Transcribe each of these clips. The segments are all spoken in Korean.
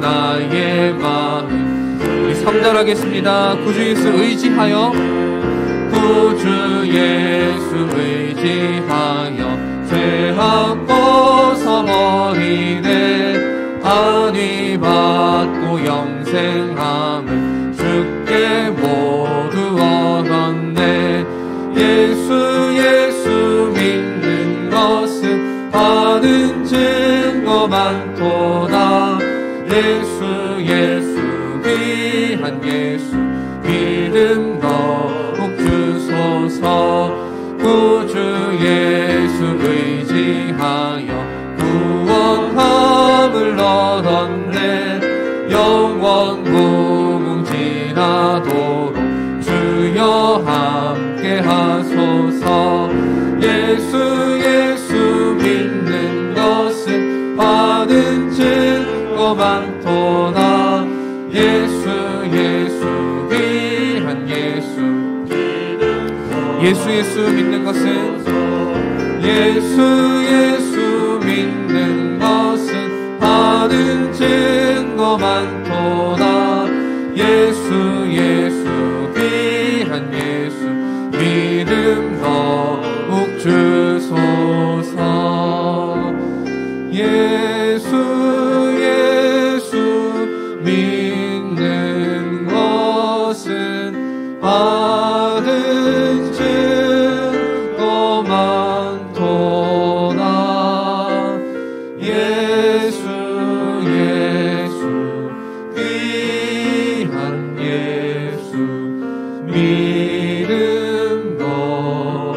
나의 마음. 우리 3절 하겠습니다. 구주 예수 의지하여, 구주 예수 의지하여 죄악고 서버리네. 안위 받고 영생함을 주께 모두 얻었네. 예수 믿는 것은 받은 증거 많도다. 예수 귀한 예수 믿음 더욱 주소서. 구주 예수 의지하여 구원함을 얻었네. 영원 무궁지나도록 주여 함께 하소서. 예수 믿는 것은 받은 증거 많도다. 예수 귀한 예수 믿는 것은, 예수 믿는 것은 받은 증거 많도다. 예수 귀한 예수 믿음 더욱 주소서. 예수 믿는 것은 받은 증거 많도다. 예수 귀한 예수 믿음 더욱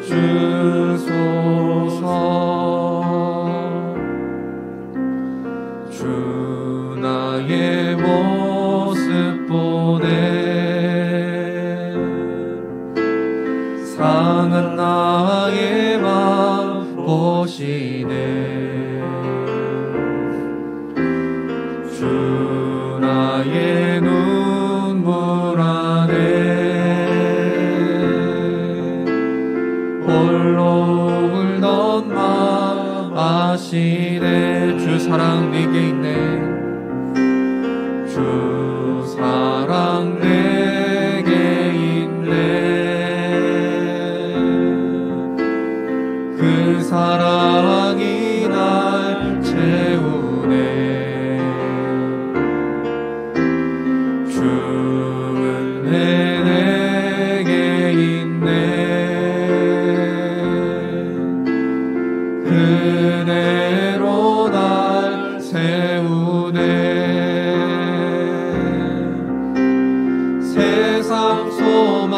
주소서. 주 나의 모습 보네. 상한 나의 맘 보시네. 주 나의 눈물 안에 홀로 울던 맘 아시네. 주 사랑 내게 있네. 주 사랑 내게 있네. 그 사랑이 날 채우네. 주 은혜 내게 있네. 그대로 날 세우네. 세상 소망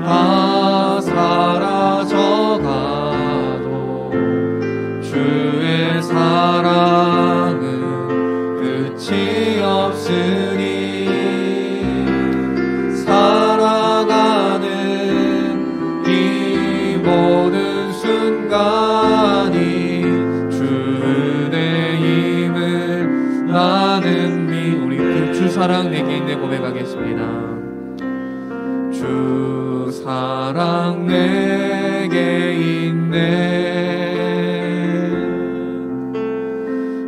다 사라져가도 주의 사랑은 끝이 없으니. 살아가는 이 모든 순간이 주 은혜임을 나는 우리 주 사랑 내게 있네 고백하겠습니다. 주 사랑 내게 있네.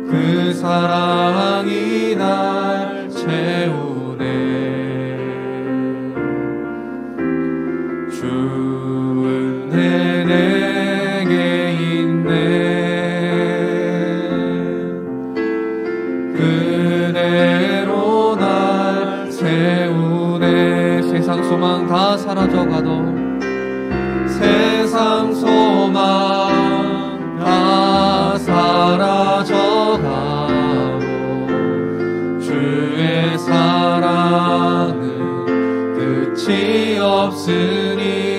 그 사랑이 날 채우네. 주 은혜 내게 있네. 그대로 날 세우네. 세상 소망 다 사라져가도, 세상 소망 다 사라져가도 주의 사랑은 끝이 없으니.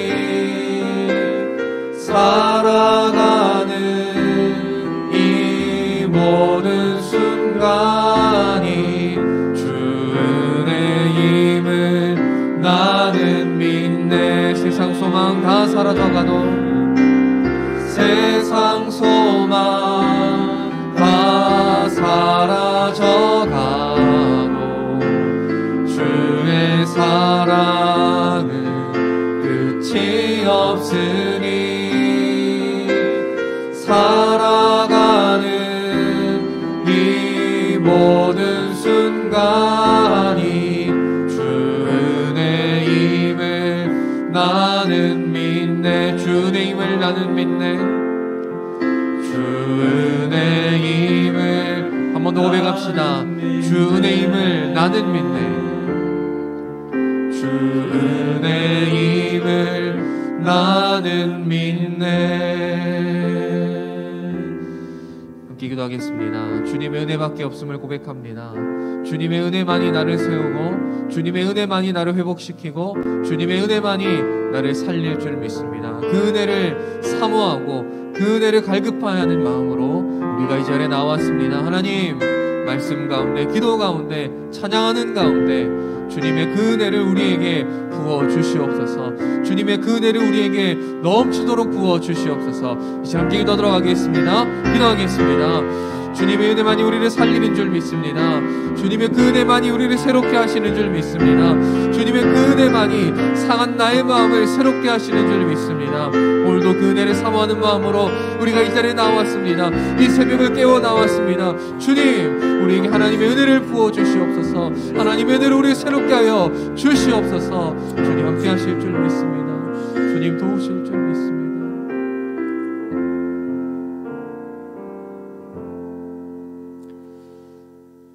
살아가는 이 모든 순간이 주 은혜임을 나는 믿네. 세상 소망 다 사라져가도, 세상 소망 다 사라져가도 주의 사랑은 끝이 없으니. 살아가는 이 주 은혜임을 한 번 더 고백합시다. 주 은혜임을 나는 믿네. 주 은혜임을 나는 믿네. 함께 기도하겠습니다. 주님의 은혜밖에 없음을 고백합니다. 주님의 은혜만이 나를 세우고 주님의 은혜만이 나를 회복시키고 주님의 은혜만이 나를 살릴 줄 믿습니다. 그 은혜를 사모하고 그 은혜를 갈급하는 마음으로 우리가 이 자리에 나왔습니다. 하나님, 말씀 가운데, 기도 가운데, 찬양하는 가운데 주님의 그 은혜를 우리에게 부어 주시옵소서. 주님의 그 은혜를 우리에게 넘치도록 부어 주시옵소서. 이제 함께 기도하도록 하겠습니다. 기도하겠습니다. 주님의 은혜만이 우리를 살리는 줄 믿습니다. 주님의 그 은혜만이 우리를 새롭게 하시는 줄 믿습니다. 주님의 그 은혜만이 상한 나의 마음을 새롭게 하시는 줄 믿습니다. 오늘도 그 은혜를 사모하는 마음으로 우리가 이 자리에 나왔습니다. 이 새벽을 깨워 나왔습니다. 주님, 우리에게 하나님의 은혜를 부어 주시옵소서. 하나님의 은혜를 우리를 새롭게 하여 주시옵소서. 주님 함께 하실 줄 믿습니다. 주님 도우실 줄 믿습니다.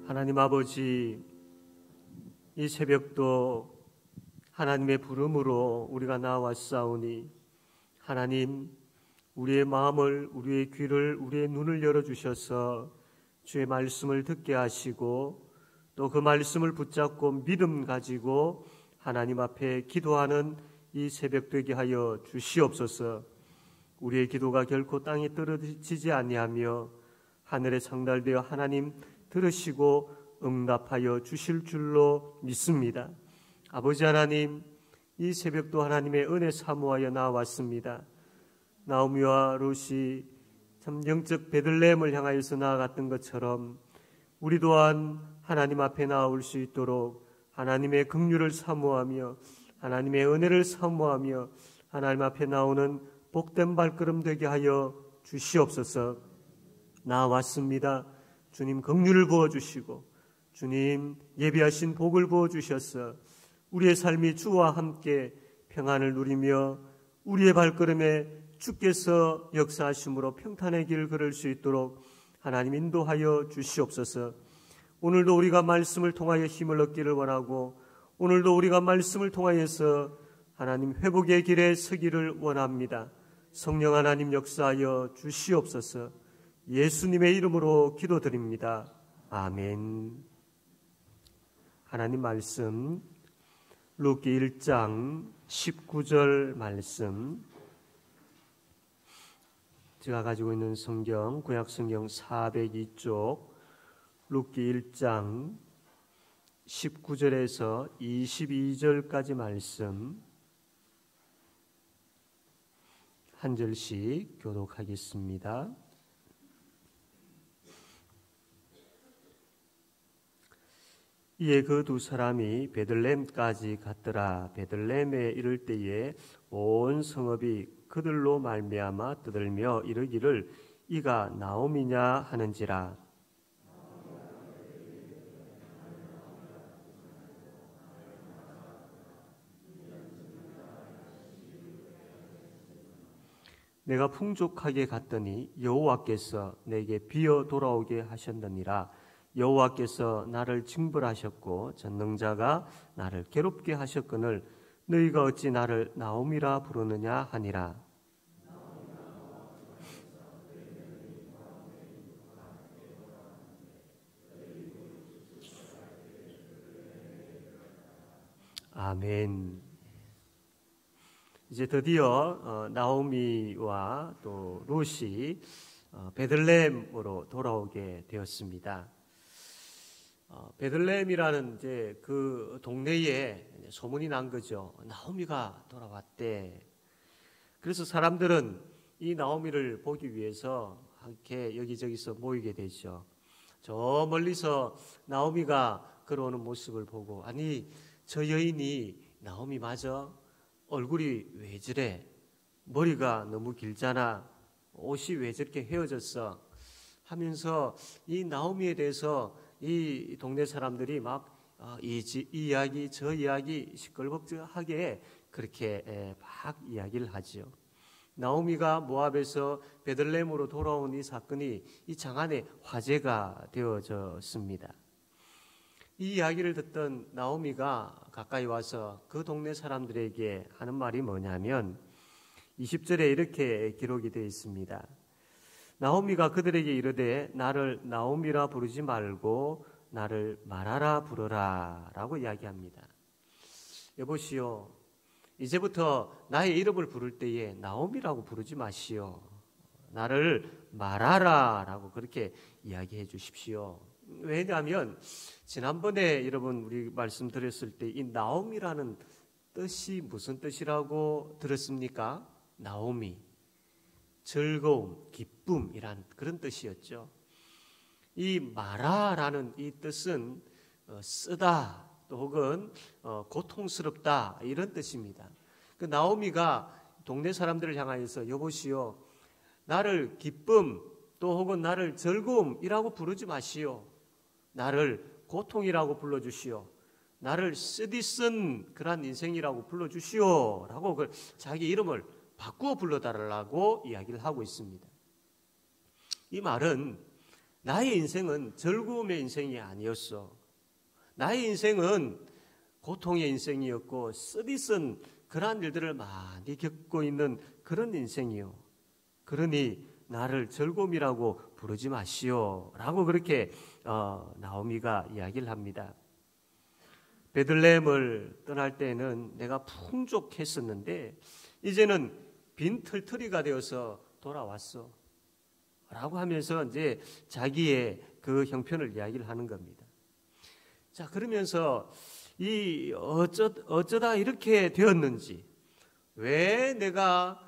하나님 아버지, 이 새벽도 하나님의 부름으로 우리가 나왔사오니 하나님, 우리의 마음을, 우리의 귀를, 우리의 눈을 열어주셔서 주의 말씀을 듣게 하시고 또 그 말씀을 붙잡고 믿음 가지고 하나님 앞에 기도하는 이 새벽 되게 하여 주시옵소서. 우리의 기도가 결코 땅에 떨어지지 아니하며 하늘에 상달되어 하나님 들으시고 응답하여 주실 줄로 믿습니다. 아버지 하나님, 이 새벽도 하나님의 은혜 사모하여 나왔습니다. 나오미와 롯이 참 영적 베들레헴을 향하여서 나아갔던 것처럼 우리 또한 하나님 앞에 나올 수 있도록 하나님의 긍휼을 사모하며 하나님의 은혜를 사모하며 하나님 앞에 나오는 복된 발걸음 되게 하여 주시옵소서. 나왔습니다. 주님 긍휼을 부어주시고 주님 예비하신 복을 부어주셔서 우리의 삶이 주와 함께 평안을 누리며 우리의 발걸음에 주께서 역사하심으로 평탄의 길 걸을 수 있도록 하나님 인도하여 주시옵소서. 오늘도 우리가 말씀을 통하여 힘을 얻기를 원하고 오늘도 우리가 말씀을 통하여서 하나님 회복의 길에 서기를 원합니다. 성령 하나님 역사하여 주시옵소서. 예수님의 이름으로 기도드립니다. 아멘. 하나님 말씀 루기 1장 19절 말씀, 제가 가지고 있는 성경 구약성경 402쪽 루기 1장 19절에서 22절까지 말씀 한 절씩 교독하겠습니다. 이에 그 두 사람이 베들레헴까지 갔더라. 베들레헴에 이를 때에 온 성읍이 그들로 말미암아 떠들며 이르기를 이가 나오미냐 하는지라. 내가 풍족하게 갔더니 여호와께서 내게 비어 돌아오게 하셨느니라. 여호와께서 나를 징벌하셨고 전능자가 나를 괴롭게 하셨거늘 너희가 어찌 나를 나오미라 부르느냐 하니라. 아멘. 이제 드디어 나오미와 또 롯이 베들레헴으로 돌아오게 되었습니다. 베들레헴이라는 이제 그 동네에 소문이 난 거죠. 나오미가 돌아왔대. 그래서 사람들은 이 나오미를 보기 위해서 이렇게 여기저기서 모이게 되죠. 저 멀리서 나오미가 걸어오는 모습을 보고, 아니 저 여인이 나오미 맞아? 얼굴이 왜 저래? 머리가 너무 길잖아. 옷이 왜 저렇게 헤어졌어? 하면서 이 나오미에 대해서 이 동네 사람들이 막 이 이야기 저 이야기 시끌벅적하게 그렇게 막 이야기를 하죠. 나오미가 모압에서 베들레헴으로 돌아온 이 사건이 이 장안의 화제가 되어졌습니다. 이 이야기를 듣던 나오미가 가까이 와서 그 동네 사람들에게 하는 말이 뭐냐면 20절에 이렇게 기록이 되어 있습니다. 나오미가 그들에게 이르되 나를 나오미라 부르지 말고 나를 마라라 부르라 라고 이야기합니다. 여보시오, 이제부터 나의 이름을 부를 때에 나오미라고 부르지 마시오. 나를 마라라 라고 그렇게 이야기해 주십시오. 왜냐하면 지난번에 여러분 우리 말씀드렸을 때 이 나오미라는 뜻이 무슨 뜻이라고 들었습니까? 나오미, 즐거움, 기쁨이란 그런 뜻이었죠. 이 마라라는 이 뜻은 쓰다 또 혹은 고통스럽다 이런 뜻입니다. 그 나오미가 동네 사람들을 향하여서 여보시오, 나를 기쁨 또 혹은 나를 즐거움이라고 부르지 마시오. 나를 고통이라고 불러주시오. 나를 쓰디쓴 그런 인생이라고 불러주시오 라고 자기 이름을 바꾸어 불러달라고 이야기를 하고 있습니다. 이 말은 나의 인생은 즐거움의 인생이 아니었어. 나의 인생은 고통의 인생이었고 쓰디쓴 그러한 일들을 많이 겪고 있는 그런 인생이요. 그러니 나를 즐거움이라고 부르지 마시오 라고 그렇게 나오미가 이야기를 합니다. 베들레헴을 떠날 때는 내가 풍족했었는데 이제는 빈털터리가 되어서 돌아왔어 라고 하면서 이제 자기의 그 형편을 이야기를 하는 겁니다. 자, 그러면서 이 어쩌다 이렇게 되었는지, 왜 내가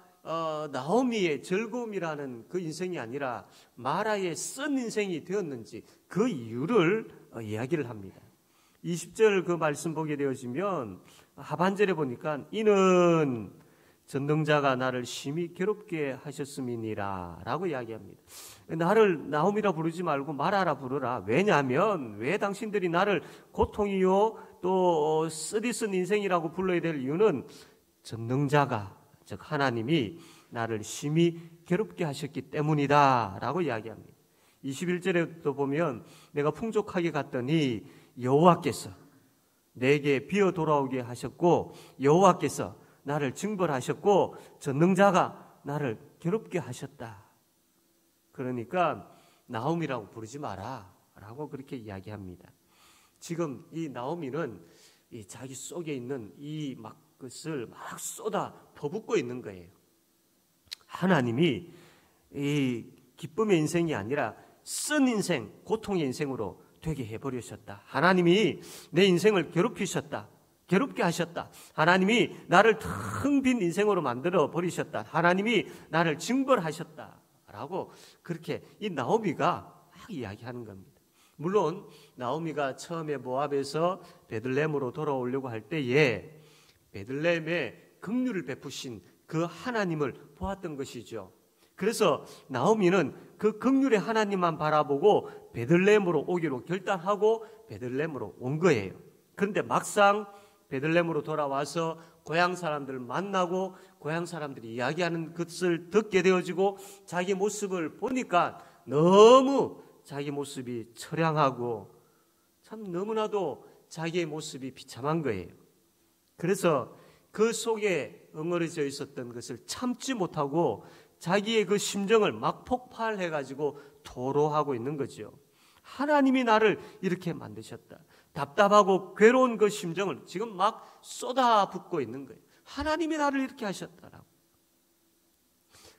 나오미의 즐거움이라는 그 인생이 아니라 마라의 쓴 인생이 되었는지 그 이유를 이야기를 합니다. 20절 그 말씀 보게 되어지면 하반절에 보니까 이는 전능자가 나를 심히 괴롭게 하셨음이니라 라고 이야기합니다. 나를 나오미라 부르지 말고 마라라 부르라. 왜냐하면 왜 당신들이 나를 고통이요 또 쓰디쓴 인생이라고 불러야 될 이유는 전능자가 즉 하나님이 나를 심히 괴롭게 하셨기 때문이다 라고 이야기합니다. 21절에 또 보면 내가 풍족하게 갔더니 여호와께서 내게 비어 돌아오게 하셨고 여호와께서 나를 징벌하셨고 전능자가 나를 괴롭게 하셨다. 그러니까 나오미라고 부르지 마라 라고 그렇게 이야기합니다. 지금 이 나오미는 이 자기 속에 있는 이 것을 막 쏟아 퍼붓고 있는 거예요. 하나님이 이 기쁨의 인생이 아니라 쓴 인생, 고통의 인생으로 되게 해버리셨다. 하나님이 내 인생을 괴롭게 하셨다. 하나님이 나를 텅 빈 인생으로 만들어 버리셨다. 하나님이 나를 징벌하셨다. 라고 그렇게 이 나오미가 막 이야기하는 겁니다. 물론 나오미가 처음에 모압에서 베들레헴으로 돌아오려고 할 때에 베들레헴에 긍휼을 베푸신 그 하나님을 보았던 것이죠. 그래서 나오미는 그 긍휼의 하나님만 바라보고 베들레헴으로 오기로 결단하고 베들레헴으로 온 거예요. 그런데 막상 베들레헴으로 돌아와서 고향 사람들을 만나고 고향 사람들이 이야기하는 것을 듣게 되어지고 자기 모습을 보니까 너무 자기 모습이 처량하고 참 너무나도 자기의 모습이 비참한 거예요. 그래서 그 속에 엉어려져 있었던 것을 참지 못하고 자기의 그 심정을 막 폭발해가지고 토로하고 있는 거죠. 하나님이 나를 이렇게 만드셨다. 답답하고 괴로운 그 심정을 지금 막 쏟아붓고 있는 거예요. 하나님이 나를 이렇게 하셨다라고.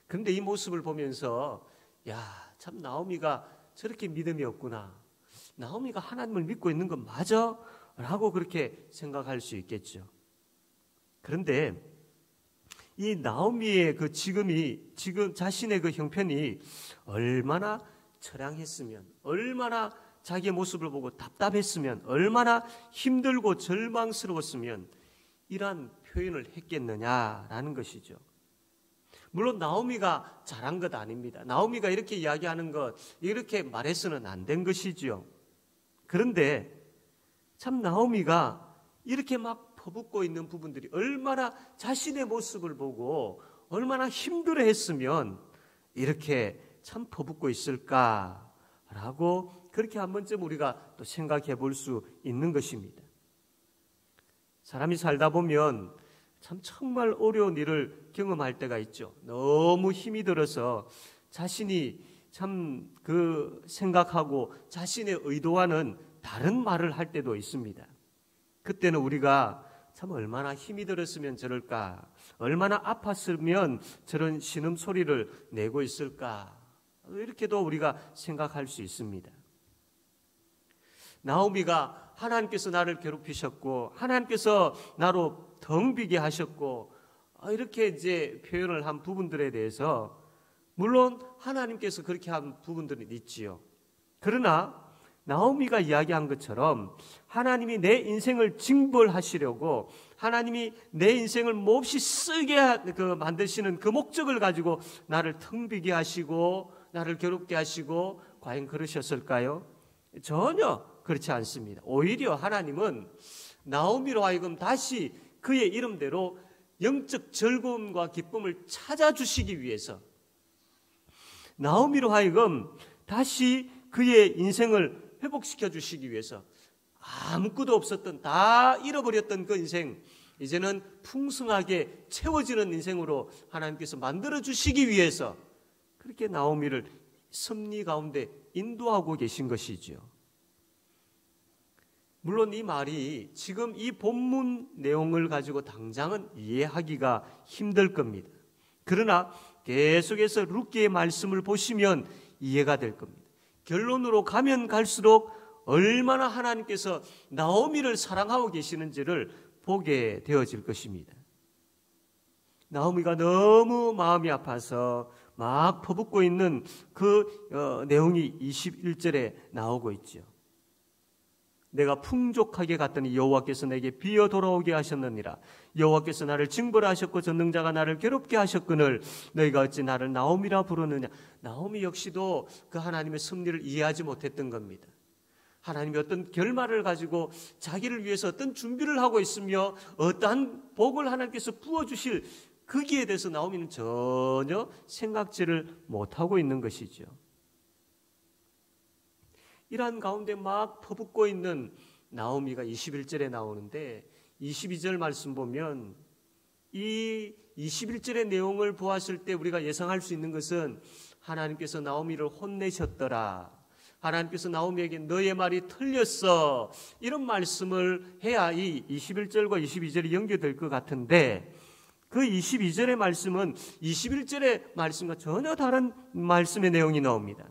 그런데 이 모습을 보면서 야, 참 나오미가 저렇게 믿음이 없구나. 나오미가 하나님을 믿고 있는 건 맞아? 라고 그렇게 생각할 수 있겠죠. 그런데 이 나오미의 그 지금 자신의 그 형편이 얼마나 처량했으면, 얼마나 자기의 모습을 보고 답답했으면, 얼마나 힘들고 절망스러웠으면 이러한 표현을 했겠느냐라는 것이죠. 물론 나오미가 잘한 것 아닙니다. 나오미가 이렇게 이야기하는 것, 이렇게 말해서는 안 된 것이죠. 그런데 참 나오미가 이렇게 막 퍼붓고 있는 부분들이 얼마나 자신의 모습을 보고 얼마나 힘들어했으면 이렇게 참 퍼붓고 있을까라고 그렇게 한 번쯤 우리가 또 생각해 볼 수 있는 것입니다. 사람이 살다 보면 참 정말 어려운 일을 경험할 때가 있죠. 너무 힘이 들어서 자신이 참 그 생각하고 자신의 의도와는 다른 말을 할 때도 있습니다. 그때는 우리가 참 얼마나 힘이 들었으면 저럴까, 얼마나 아팠으면 저런 신음소리를 내고 있을까, 이렇게도 우리가 생각할 수 있습니다. 나오미가 하나님께서 나를 괴롭히셨고 하나님께서 나로 덩비게 하셨고 이렇게 이제 표현을 한 부분들에 대해서 물론 하나님께서 그렇게 한 부분들은 있지요. 그러나 나오미가 이야기한 것처럼 하나님이 내 인생을 징벌하시려고 하나님이 내 인생을 몹시 쓰게 만드시는 그 목적을 가지고 나를 텅비게 하시고 나를 괴롭게 하시고 과연 그러셨을까요? 전혀 그렇지 않습니다. 오히려 하나님은 나오미로 하여금 다시 그의 이름대로 영적 즐거움과 기쁨을 찾아주시기 위해서 나오미로 하여금 다시 그의 인생을 회복시켜 주시기 위해서 아무것도 없었던 다 잃어버렸던 그 인생 이제는 풍성하게 채워지는 인생으로 하나님께서 만들어 주시기 위해서 그렇게 나오미를 섭리 가운데 인도하고 계신 것이죠. 물론 이 말이 지금 이 본문 내용을 가지고 당장은 이해하기가 힘들 겁니다. 그러나 계속해서 룻기의 말씀을 보시면 이해가 될 겁니다. 결론으로 가면 갈수록 얼마나 하나님께서 나오미를 사랑하고 계시는지를 보게 되어질 것입니다. 나오미가 너무 마음이 아파서 막 퍼붓고 있는 그 내용이 21절에 나오고 있죠. 내가 풍족하게 갔더니 여호와께서 내게 비어 돌아오게 하셨느니라. 여호와께서 나를 징벌하셨고 전능자가 나를 괴롭게 하셨거늘 너희가 어찌 나를 나오미라 부르느냐. 나오미 역시도 그 하나님의 섭리를 이해하지 못했던 겁니다. 하나님이 어떤 결말을 가지고 자기를 위해서 어떤 준비를 하고 있으며 어떠한 복을 하나님께서 부어주실 거기에 대해서 나오미는 전혀 생각지를 못하고 있는 것이죠. 이러한 가운데 막 퍼붓고 있는 나오미가 21절에 나오는데 22절 말씀 보면 이 21절의 내용을 보았을 때 우리가 예상할 수 있는 것은 하나님께서 나오미를 혼내셨더라. 하나님께서 나오미에게 너의 말이 틀렸어. 이런 말씀을 해야 이 21절과 22절이 연결될 것 같은데 그 22절의 말씀은 21절의 말씀과 전혀 다른 말씀의 내용이 나옵니다.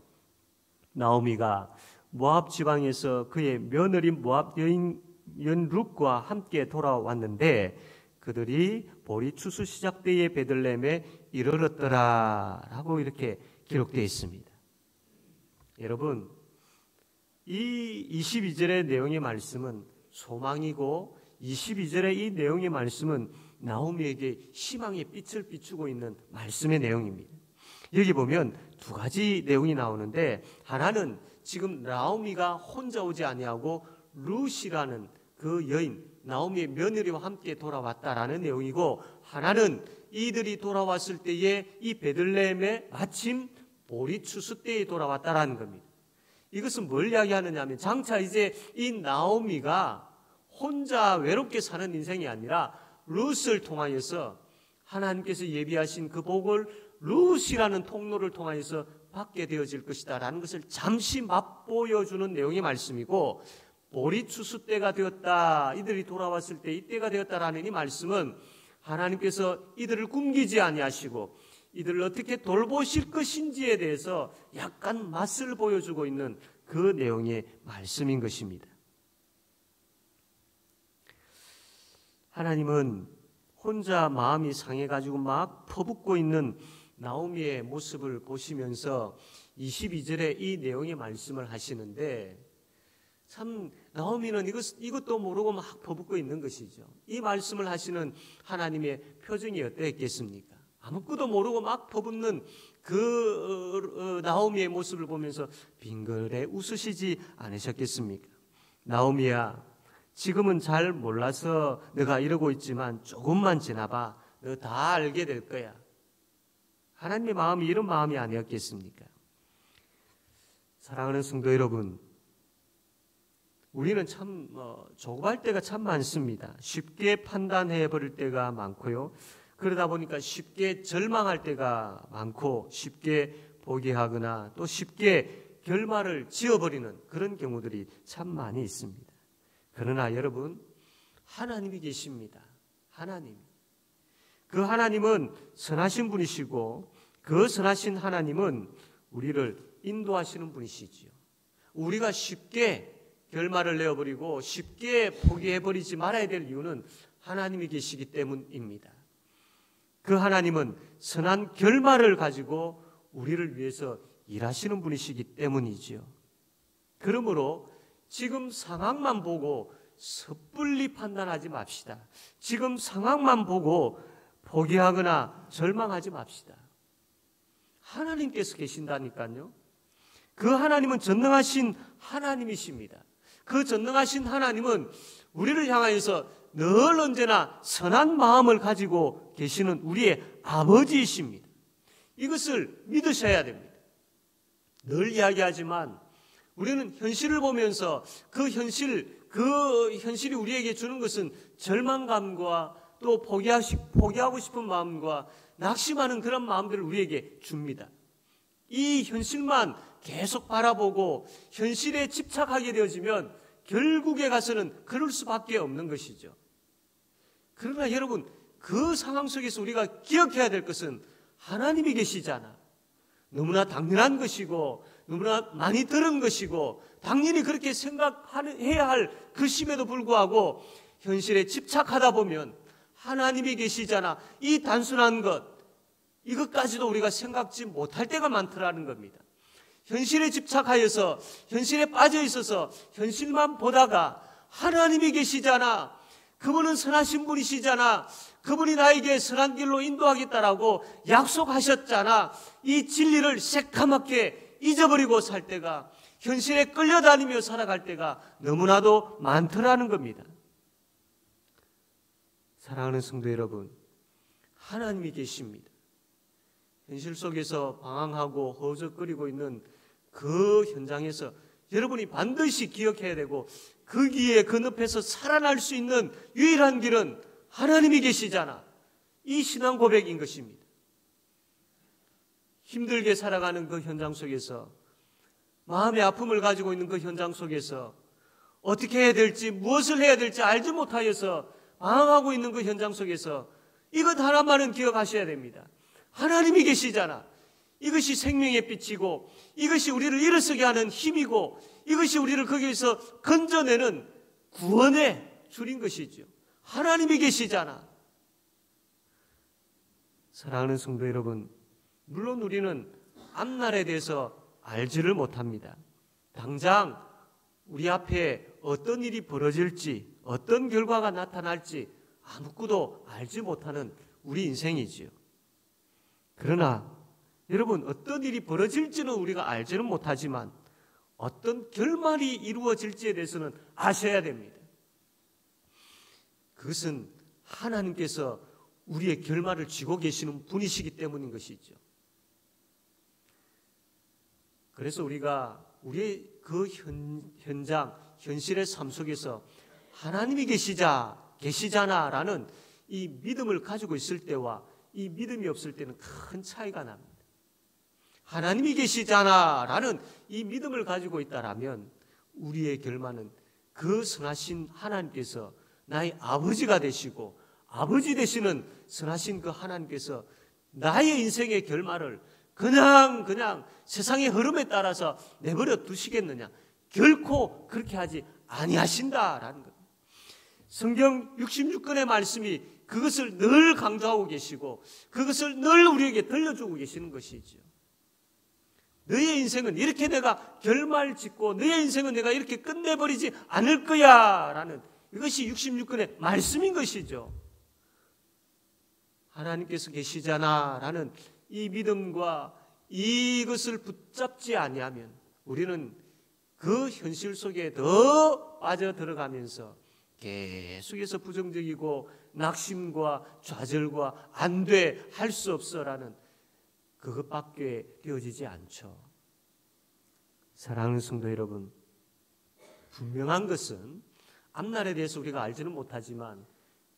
나오미가 모압 지방에서 그의 며느리 모압 여인 룻과 함께 돌아왔는데 그들이 보리 추수 시작 때에 베들레헴에 이르렀더라라고 이렇게 기록되어 있습니다. 여러분, 이 22절의 내용의 말씀은 소망이고 22절의 이 내용의 말씀은 나오미에게 희망의 빛을 비추고 있는 말씀의 내용입니다. 여기 보면 두 가지 내용이 나오는데 하나는 지금 나오미가 혼자 오지 아니하고 룻이라는 그 여인 나오미의 며느리와 함께 돌아왔다라는 내용이고 하나는 이들이 돌아왔을 때에 이 베들레헴에 마침 보리 추수 때에 돌아왔다라는 겁니다. 이것은 뭘 이야기하느냐 하면 장차 이제 이 나오미가 혼자 외롭게 사는 인생이 아니라 룻을 통하여서 하나님께서 예비하신 그 복을 룻이라는 통로를 통하여서 받게 되어질 것이다 라는 것을 잠시 맛보여주는 내용의 말씀이고 보리 추수 때가 되었다 이들이 돌아왔을 때 이때가 되었다라는 이 말씀은 하나님께서 이들을 굶기지 아니하시고 이들을 어떻게 돌보실 것인지에 대해서 약간 맛을 보여주고 있는 그 내용의 말씀인 것입니다. 하나님은 혼자 마음이 상해가지고 막 퍼붓고 있는 나오미의 모습을 보시면서 22절에 이 내용의 말씀을 하시는데 참 나오미는 이것도 모르고 막 퍼붓고 있는 것이죠. 이 말씀을 하시는 하나님의 표정이 어땠겠습니까? 아무것도 모르고 막 퍼붓는 그 나오미의 모습을 보면서 빙그레 웃으시지 않으셨겠습니까? 나오미야, 지금은 잘 몰라서 너가 이러고 있지만 조금만 지나봐. 너 다 알게 될 거야. 하나님의 마음이 이런 마음이 아니었겠습니까? 사랑하는 성도 여러분, 우리는 참 조급할 때가 참 많습니다. 쉽게 판단해 버릴 때가 많고요. 그러다 보니까 쉽게 절망할 때가 많고 쉽게 포기하거나 또 쉽게 결말을 지어버리는 그런 경우들이 참 많이 있습니다. 그러나 여러분, 하나님이 계십니다. 하나님. 그 하나님은 선하신 분이시고 그 선하신 하나님은 우리를 인도하시는 분이시지요. 우리가 쉽게 결말을 내어버리고 쉽게 포기해버리지 말아야 될 이유는 하나님이 계시기 때문입니다. 그 하나님은 선한 결말을 가지고 우리를 위해서 일하시는 분이시기 때문이지요. 그러므로 지금 상황만 보고 섣불리 판단하지 맙시다. 지금 상황만 보고 포기하거나 절망하지 맙시다. 하나님께서 계신다니까요. 그 하나님은 전능하신 하나님이십니다. 그 전능하신 하나님은 우리를 향하여서 늘 언제나 선한 마음을 가지고 계시는 우리의 아버지이십니다. 이것을 믿으셔야 됩니다. 늘 이야기하지만 우리는 현실을 보면서 그 현실이 우리에게 주는 것은 절망감과 또 포기하고 싶은 마음과 낙심하는 그런 마음들을 우리에게 줍니다. 이 현실만 계속 바라보고 현실에 집착하게 되어지면 결국에 가서는 그럴 수밖에 없는 것이죠. 그러나 여러분, 그 상황 속에서 우리가 기억해야 될 것은 하나님이 계시잖아. 너무나 당연한 것이고 너무나 많이 들은 것이고 당연히 그렇게 생각해야 할 것임에도 불구하고 현실에 집착하다 보면 하나님이 계시잖아. 이 단순한 것, 이것까지도 우리가 생각지 못할 때가 많더라는 겁니다. 현실에 집착하여서 현실에 빠져 있어서 현실만 보다가 하나님이 계시잖아. 그분은 선하신 분이시잖아. 그분이 나에게 선한 길로 인도하겠다라고 약속하셨잖아. 이 진리를 새카맣게 잊어버리고 살 때가, 현실에 끌려다니며 살아갈 때가 너무나도 많더라는 겁니다. 사랑하는 성도 여러분, 하나님이 계십니다. 현실 속에서 방황하고 허우적거리고 있는 그 현장에서 여러분이 반드시 기억해야 되고 그 길에 그 늪에서 살아날 수 있는 유일한 길은 하나님이 계시잖아. 이 신앙 고백인 것입니다. 힘들게 살아가는 그 현장 속에서, 마음의 아픔을 가지고 있는 그 현장 속에서 어떻게 해야 될지, 무엇을 해야 될지 알지 못하여서 방황하고 있는 그 현장 속에서 이것 하나만은 기억하셔야 됩니다. 하나님이 계시잖아. 이것이 생명의 빛이고 이것이 우리를 일어서게 하는 힘이고 이것이 우리를 거기에서 건져내는 구원의 줄인 것이죠. 하나님이 계시잖아. 사랑하는 성도 여러분, 물론 우리는 앞날에 대해서 알지를 못합니다. 당장 우리 앞에 어떤 일이 벌어질지, 어떤 결과가 나타날지 아무것도 알지 못하는 우리 인생이지요. 그러나 여러분, 어떤 일이 벌어질지는 우리가 알지는 못하지만 어떤 결말이 이루어질지에 대해서는 아셔야 됩니다. 그것은 하나님께서 우리의 결말을 쥐고 계시는 분이시기 때문인 것이죠. 그래서 우리가 우리의 그 현장, 현실의 삶 속에서 하나님이 계시잖아라는 이 믿음을 가지고 있을 때와 이 믿음이 없을 때는 큰 차이가 납니다. 하나님이 계시잖아라는 이 믿음을 가지고 있다라면 우리의 결말은 그 선하신 하나님께서 나의 아버지가 되시고 아버지 되시는 선하신 그 하나님께서 나의 인생의 결말을 그냥 세상의 흐름에 따라서 내버려 두시겠느냐? 결코 그렇게 하지 아니하신다라는 겁니다. 성경 66권의 말씀이 그것을 늘 강조하고 계시고 그것을 늘 우리에게 들려주고 계시는 것이죠. 너의 인생은 이렇게 내가 결말 짓고 너의 인생은 내가 이렇게 끝내버리지 않을 거야 라는 이것이 66권의 말씀인 것이죠. 하나님께서 계시잖아 라는 이 믿음과 이것을 붙잡지 아니하면 우리는 그 현실 속에 더 빠져들어가면서 계속해서 부정적이고 낙심과 좌절과 안 돼, 할 수 없어라는 그것밖에 되어지지 않죠. 사랑하는 성도 여러분, 분명한 것은 앞날에 대해서 우리가 알지는 못하지만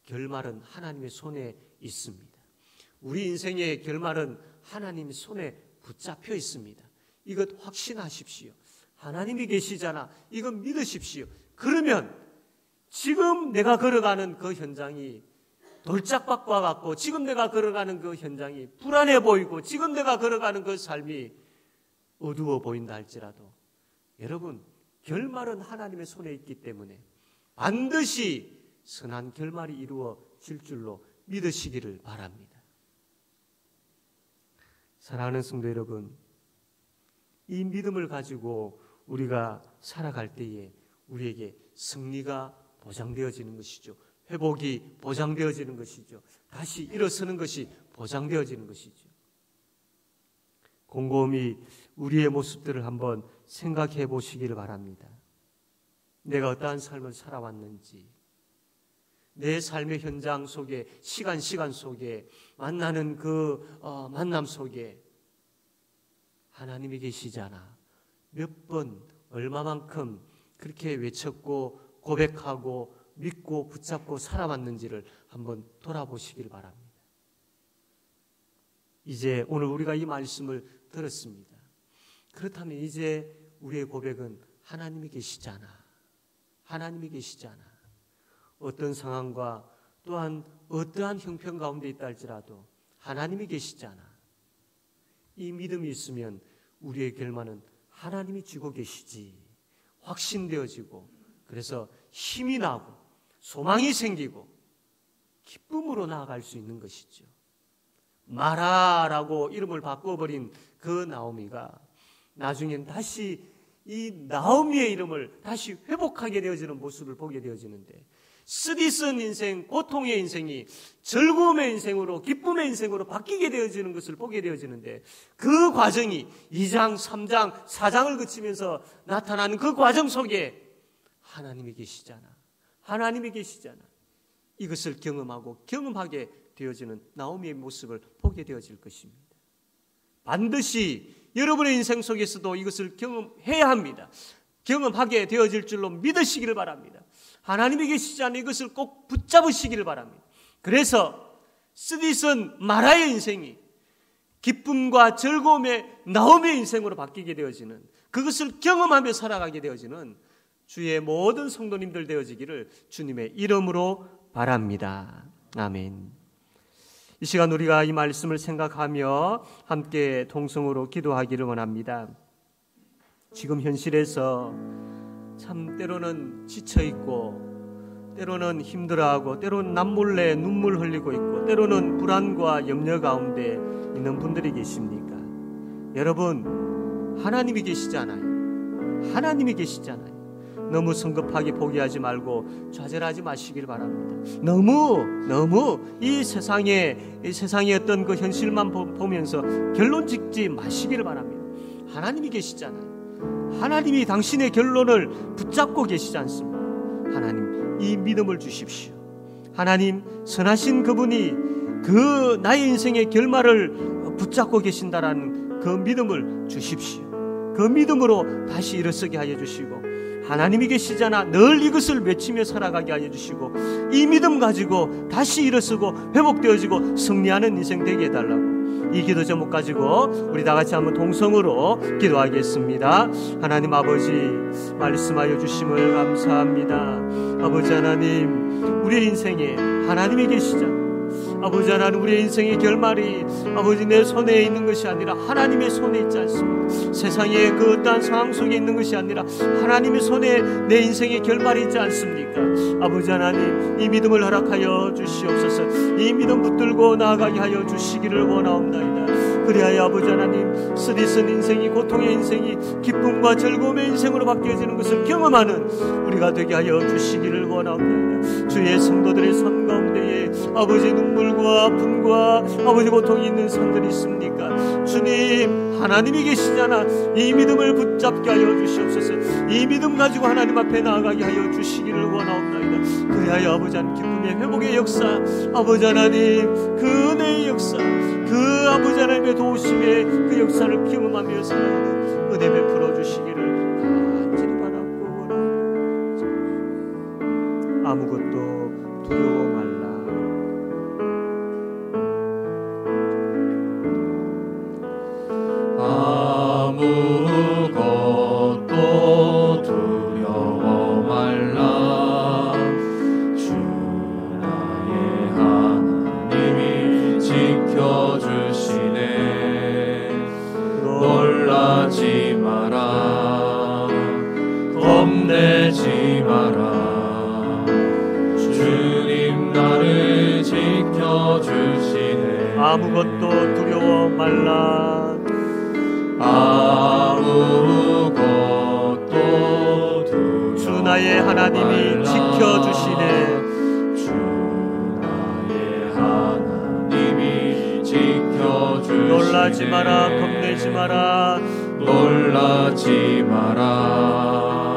결말은 하나님의 손에 있습니다. 우리 인생의 결말은 하나님의 손에 붙잡혀 있습니다. 이것 확신하십시오. 하나님이 계시잖아. 이것 믿으십시오. 그러면 지금 내가 걸어가는 그 현장이 돌짝밭과 같고, 지금 내가 걸어가는 그 현장이 불안해 보이고, 지금 내가 걸어가는 그 삶이 어두워 보인다 할지라도 여러분, 결말은 하나님의 손에 있기 때문에 반드시 선한 결말이 이루어질 줄로 믿으시기를 바랍니다. 사랑하는 성도 여러분, 이 믿음을 가지고 우리가 살아갈 때에 우리에게 승리가 보장되어지는 것이죠. 회복이 보장되어지는 것이죠. 다시 일어서는 것이 보장되어지는 것이죠. 곰곰이 우리의 모습들을 한번 생각해 보시기를 바랍니다. 내가 어떠한 삶을 살아왔는지, 내 삶의 현장 속에, 시간 속에 만나는 그 만남 속에 하나님이 계시잖아. 몇 번, 얼마만큼 그렇게 외쳤고 고백하고 믿고 붙잡고 살아왔는지를 한번 돌아보시길 바랍니다. 이제 오늘 우리가 이 말씀을 들었습니다. 그렇다면 이제 우리의 고백은 하나님이 계시잖아. 하나님이 계시잖아. 어떤 상황과 또한 어떠한 형편 가운데 있다 할지라도 하나님이 계시잖아. 이 믿음이 있으면 우리의 결말은 하나님이 쥐고 계시지 확신되어지고, 그래서 힘이 나고 소망이 생기고 기쁨으로 나아갈 수 있는 것이죠. 마라라고 이름을 바꿔버린 그 나오미가 나중엔 다시 이 나오미의 이름을 다시 회복하게 되어지는 모습을 보게 되어지는데, 쓰디쓴 인생, 고통의 인생이 즐거움의 인생으로, 기쁨의 인생으로 바뀌게 되어지는 것을 보게 되어지는데, 그 과정이 2장, 3장, 4장을 거치면서 나타나는 그 과정 속에 하나님이 계시잖아. 하나님이 계시잖아. 이것을 경험하고 경험하게 되어지는 나오미의 모습을 보게 되어질 것입니다. 반드시 여러분의 인생 속에서도 이것을 경험해야 합니다. 경험하게 되어질 줄로 믿으시기를 바랍니다. 하나님이 계시잖아요. 이것을 꼭 붙잡으시기를 바랍니다. 그래서 쓰디쓴 마라의 인생이 기쁨과 즐거움의 나오미의 인생으로 바뀌게 되어지는, 그것을 경험하며 살아가게 되어지는 주의 모든 성도님들 되어지기를 주님의 이름으로 바랍니다. 아멘. 이 시간 우리가 이 말씀을 생각하며 함께 동성으로 기도하기를 원합니다. 지금 현실에서 참 때로는 지쳐있고, 때로는 힘들어하고, 때로는 남몰래 눈물 흘리고 있고, 때로는 불안과 염려 가운데 있는 분들이 계십니까? 여러분, 하나님이 계시잖아요. 하나님이 계시잖아요. 너무 성급하게 포기하지 말고 좌절하지 마시길 바랍니다. 너무 이 세상의 어떤 그 현실만 보면서 결론 짓지 마시기를 바랍니다. 하나님이 계시잖아요. 하나님이 당신의 결론을 붙잡고 계시지 않습니까? 하나님, 이 믿음을 주십시오. 하나님, 선하신 그분이 그 나의 인생의 결말을 붙잡고 계신다라는 그 믿음을 주십시오. 그 믿음으로 다시 일어서게 하여 주시고, 하나님이 계시잖아, 늘 이것을 외치며 살아가게 하여 주시고, 이 믿음 가지고 다시 일어서고 회복되어지고 승리하는 인생 되게 해달라고, 이 기도 제목 가지고 우리 다 같이 한번 동성으로 기도하겠습니다. 하나님 아버지, 말씀하여 주심을 감사합니다. 아버지 하나님, 우리의 인생에 하나님이 계시잖아. 아버지 하나님, 우리의 인생의 결말이 아버지 내 손에 있는 것이 아니라 하나님의 손에 있지 않습니까? 세상의 그 어떠한 상황 속에 있는 것이 아니라 하나님의 손에 내 인생의 결말이 있지 않습니까? 아버지 하나님, 이 믿음을 허락하여 주시옵소서. 이 믿음 붙들고 나아가게 하여 주시기를 원하옵나이다. 그리하여 아버지 하나님, 쓰디쓴 인생이, 고통의 인생이 기쁨과 즐거움의 인생으로 바뀌어지는 것을 경험하는 우리가 되게 하여 주시기를 원하옵나이다. 주의 성도들의 삶 가운데에 아버지 눈물과 아픔과 아버지 고통이 있는 사람들이 있습니까? 주님, 하나님이 계시잖아. 이 믿음을 붙잡게 하여 주시옵소서. 이 믿음 가지고 하나님 앞에 나아가게 하여 주시기를 원하옵나이다. 그리하여 아버지 하나님, 기쁨의 회복의 역사, 아버지 하나님, 그 은혜의 역사, 그 아버지 하나님의 도우심의 그 역사를 경험하며 살아가는 은혜 베풀어 주시기를 간절히 바라고 원합니다. 아무것도 두려워 말라. 아무것도 두려워 말라. 주 나의 하나님이 지켜주시네. 놀라지 마라. 겁내지 마라. 주님 나를 지켜주시네. 아무것도 두려워 말라. 아무것도 두려워 주 나의 하나님이 말라. 지켜주시네. 주 나의 하나님이 지켜주시네. 놀라지 마라. 겁내지 마라. 놀라지 마라.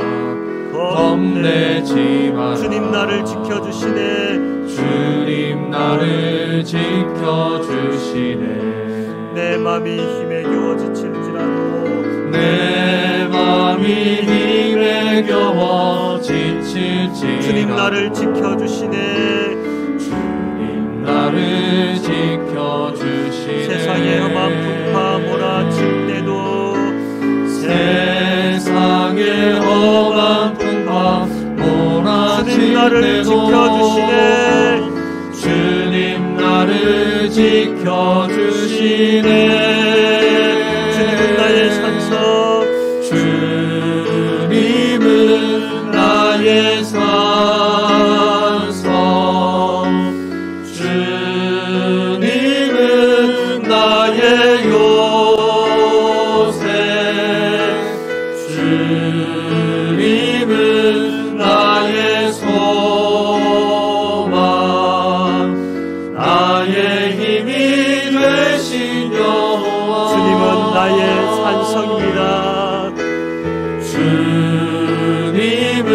겁내지 마라. 주님 나를 지켜주시네. 주님 나를 지켜주시네. 내 맘이 힘에 겨워 지칠지라도 내 맘이 힘에 겨워 지칠지라도 주님 나를 지켜주시네. 주님 나를 지켜주시네. 세상의 험한 풍파 몰아칠 때도 세상의 험한 풍파 몰아칠 주님 나를 지켜주시네. 주님 나를 지켜주시네. 주님은 나의 산성. 주님은 나의 산성. 주님은 나의 요새. 주님은 나의 소망. 나의 힘이 되신 여호와. 주님은 나의 산성입니다. 주님은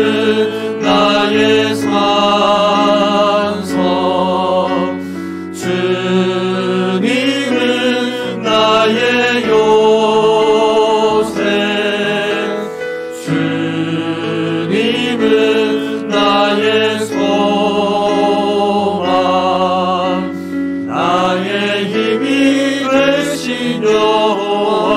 나의 산성. 주님은 나의 요새. 주님은 나의 소망. 나의 힘이 되신 여호와.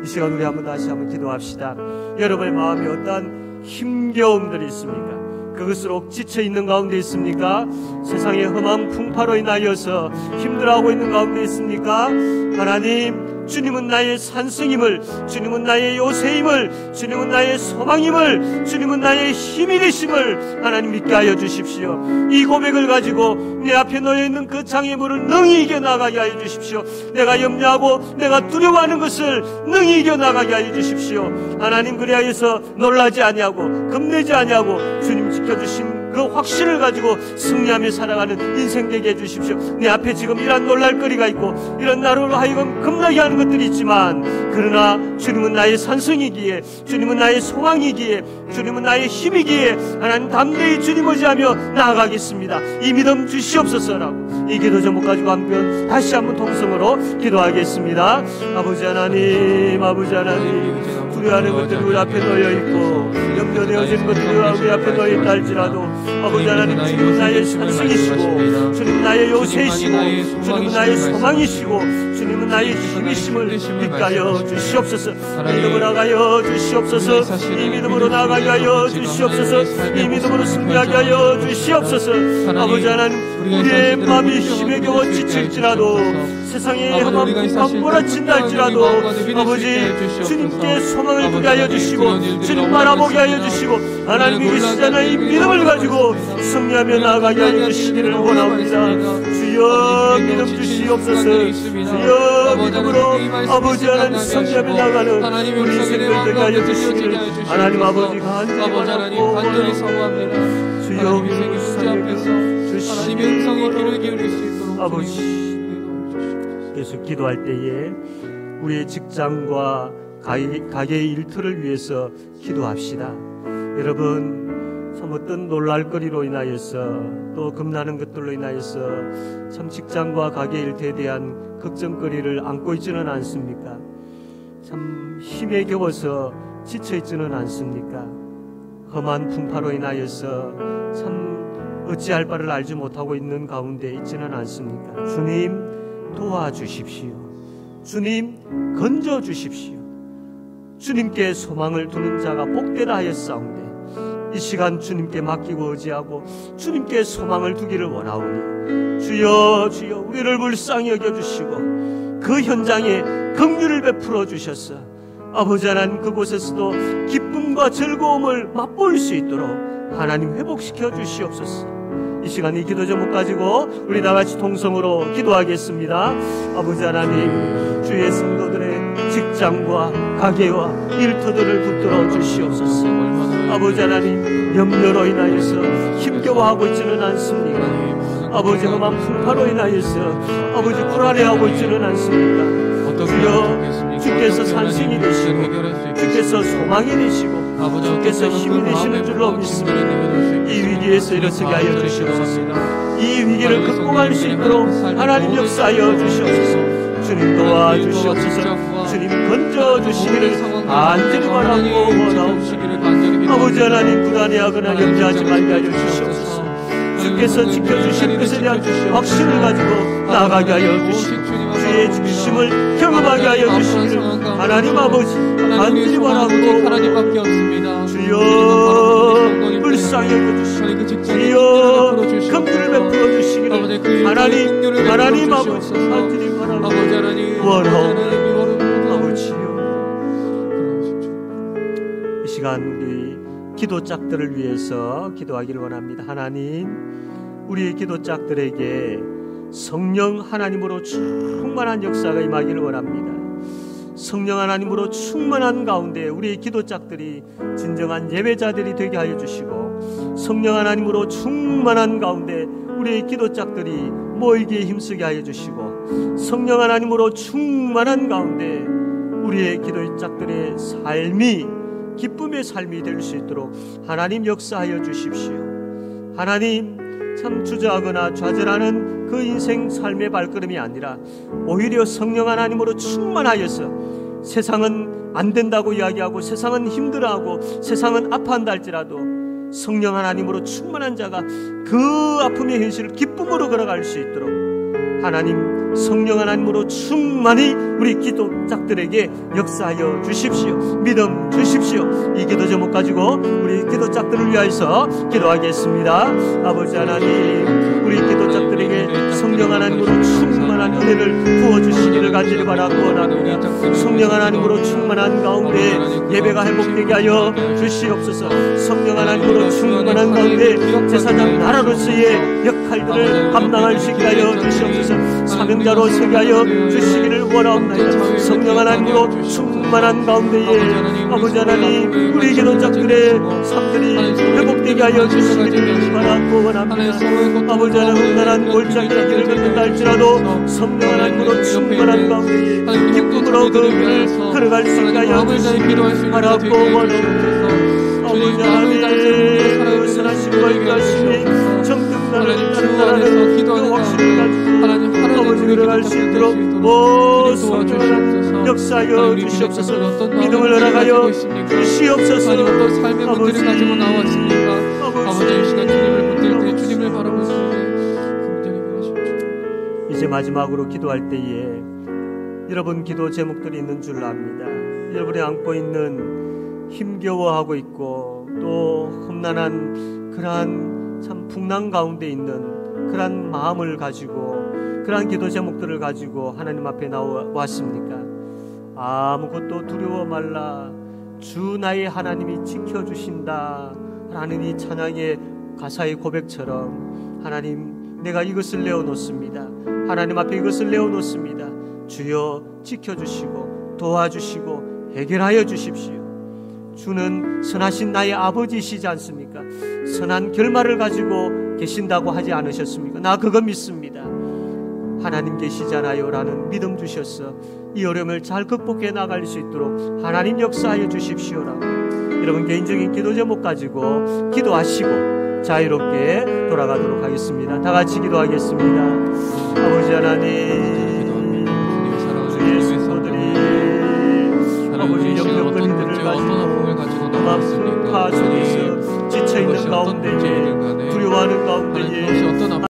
이 시간 우리 다시 한번 기도합시다. 여러분의 마음에 어떠한 힘겨움들이 있습니까? 그것으로 지쳐 있는 가운데 있습니까? 세상의 험한 풍파로 인하여서 힘들어하고 있는 가운데 있습니까? 하나님, 주님은 나의 산성임을, 주님은 나의 요새임을, 주님은 나의 소망임을, 주님은 나의 힘이 되심을 하나님 믿게 하여 주십시오. 이 고백을 가지고 내 앞에 놓여있는 그 장애물을 능히 이겨나가게 하여 주십시오. 내가 염려하고 내가 두려워하는 것을 능히 이겨나가게 하여 주십시오. 하나님, 그리하여서 놀라지 아니하고 겁내지 아니하고 주님 지켜주신 그 확신을 가지고 승리하며 살아가는 인생 되게 해주십시오. 내 앞에 지금 이런 놀랄거리가 있고 이런 나로 하여금 겁나게 하는 것들이 있지만, 그러나 주님은 나의 산성이기에, 주님은 나의 소망이기에, 주님은 나의 힘이기에 하나님 담대히 주님 의지하며 나아가겠습니다. 이 믿음 주시옵소서라고 이 기도 제목 가지고 한번 다시 한번 통성으로 기도하겠습니다. 아버지 하나님, 아버지 하나님, 두려워하는 것들이 우리 앞에 놓여있고 염려되어진 것들이 우리 앞에 놓여있다 할지라도 아버지 하나님, 주님은 나의 산성이시고 주님은 나의 요새이시고 주님은 나의 소망이시고 주님은 나의 힘이심을 믿게 하여 주시옵소서. 믿음으로 나가여 주시옵소서. 이 믿음으로 나가게 하여 주시옵소서. 이 믿음으로 승리하게 하여 주시옵소서. 아버지 하나님, 우리의 마음이 힘에 겨워 지칠지라도 세상에 험한 풍파 몰아친다 할지라도 아버지 주님께 소망을 두게 하여 주시고 주님 바라보게 하여 주시고 하나님이 계시잖아 이 믿음을 가지고 승리하며 나아가게 하여 주시기를 원합니다. 주여 믿음 주시옵소서. 주여 믿음으로 아버지 하나님 승리하며 나가는 우리 인생들 되게 하여 주시기를 하나님 아버지 간절히 바라고 사모합니다. 주여 하나님의 음성에 귀를 기울일 수 있도록 아버지, 계속 기도할 때에 우리의 직장과 가게의 일터를 위해서 기도합시다. 여러분, 참 어떤 놀랄거리로 인하여서 또 겁나는 것들로 인하여서 참 직장과 가게 일터에 대한 걱정거리를 안고 있지는 않습니까? 참 힘에 겨워서 지쳐 있지는 않습니까? 험한 풍파로 인하여서 참 어찌할 바를 알지 못하고 있는 가운데 있지는 않습니까? 주님 도와주십시오. 주님 건져주십시오. 주님께 소망을 두는 자가 복되라 하였사온데 이 시간 주님께 맡기고 의지하고 주님께 소망을 두기를 원하오니 주여 주여 우리를 불쌍히 여겨주시고 그 현장에 긍휼을 베풀어 주셔서 아버지 하나님 그곳에서도 기쁨과 즐거움을 맛볼 수 있도록 하나님 회복시켜 주시옵소서. 이 시간 이 기도 제목 가지고 우리 다같이 통성으로 기도하겠습니다. 아버지 하나님 주의 성도들의 직장과 가게와 일터들을 붙들어 주시옵소서. 아버지 하나님 염려로 인하여서 힘겨워하고 있지는 않습니까? 아버지 험한 풍파로 인하여서 아버지 불안해하고 있지는 않습니까? 주여 주께서 산승이 되시고 주께서 소망이 되시고 주께서 힘이 되시는 줄로 믿습니다. 이 위기에서 일어서게 하여 주시옵소서. 이 위기를 극복할 수 있도록 하나님 역사하여 주시옵소서. 주님 도와주시옵소서. 주님 건져주시기를 간절히 바라고 원하옵소서. 아버지 하나님 불안해하거나 염려하지 말게 하여 주시옵소서. 주께서 지켜주실 것에 대한 확신을 가지고 나아가게 하여 주시고 주의 지키심을 경험하게 하여 주시기를 하나님 아버지 간절히 바라고 하나님밖에 없습니다. 주여 불쌍히 여겨주시고 주여 긍휼을 베풀어 주시기를 하나님 아버지 간절히 바라고 원하옵나이다. 아버지여 이 시간 우리 기도짝들을 위해서 기도하기를 원합니다. 하나님 우리 기도짝들에게 성령 하나님으로 충만한 역사가 임하기를 원합니다. 성령 하나님으로 충만한 가운데 우리의 기도짝들이 진정한 예배자들이 되게 하여 주시고 성령 하나님으로 충만한 가운데 우리의 기도짝들이 모이기에 힘쓰게 하여 주시고 성령 하나님으로 충만한 가운데 우리의 기도짝들의 삶이 기쁨의 삶이 될 수 있도록 하나님 역사하여 주십시오. 하나님 참 주저하거나 좌절하는 그 인생 삶의 발걸음이 아니라 오히려 성령 하나님으로 충만하여서 세상은 안 된다고 이야기하고 세상은 힘들어하고 세상은 아파한다 할지라도 성령 하나님으로 충만한 자가 그 아픔의 현실을 기쁨으로 걸어갈 수 있도록 하나님 성령 하나님으로 충만히 우리 기도짝들에게 역사하여 주십시오. 믿음 주십시오. 이 기도 제목 가지고 우리 기도짝들을 위하여서 기도하겠습니다. 아버지 하나님 우리 기도짝들에게 성령 하나님으로 충만한 은혜를 부어주시기를 간절히 바라고 원합니다. 성령 하나님으로 충만한 가운데 예배가 회복되게 하여 주시옵소서. 성령 하나님으로 충만한 가운데 제사장 나라로서의 역할들을 감당할 수 있게 하여 주시옵소서. 사명자로 서게 하여 주시기를 원하옵나이다. 성령 하나님으로 충만한 가운데에 아버지 하나님 우리 기도자들의 삶들이 회복되게 하여 주시기를 바라고 원합니다. 아버지 하나님 험난한 골짜기 길을 걷는다 할지라도 성령 하나님으로 충만한 가운데에 기쁨으로 그 길을 걸어갈 수 있게 하여 주시기를 바라고 원합니다. 아버지 하나님 선하심과 인하심이 정든 나를 따른다는 그 확신을 가지고 아버지 걸어갈 수 있도록 오 성령 하나님 역사하여 주시옵소서. 믿음을 허락하여 주시옵소서. 아버지 가지고 나왔습니까? 아버지 이 시간 주님을 붙들 때 주님을 바라보시고 이제 마지막으로 기도할 때에 여러분 기도 제목들이 있는 줄 압니다. 여러분이 안고 있는 힘겨워하고 있고 또 험난한 그러한 참 풍랑 가운데 있는 그러한 마음을 가지고 그러한 기도 제목들을 가지고 하나님 앞에 나왔습니까? 아무것도 두려워 말라. 주 나의 하나님이 지켜주신다 라는 이 찬양의 가사의 고백처럼 하나님 내가 이것을 내어놓습니다. 하나님 앞에 이것을 내어놓습니다. 주여 지켜주시고 도와주시고 해결하여 주십시오. 주는 선하신 나의 아버지시지 않습니까? 선한 결말을 가지고 계신다고 하지 않으셨습니까? 나 그거 믿습니다. 하나님 계시잖아요 라는 믿음 주셔서 이 어려움을 잘 극복해 나갈 수 있도록 하나님 역사하여 주십시오라고 여러분 개인적인 기도 제목 가지고 기도하시고 자유롭게 돌아가도록 하겠습니다. 다 같이 기도하겠습니다. 아버지 하나님, 주의 성도들이 아버지 영역권들을 가지고 아픈 가슴에서 지쳐있는 가운데에 두려워하는 가운데에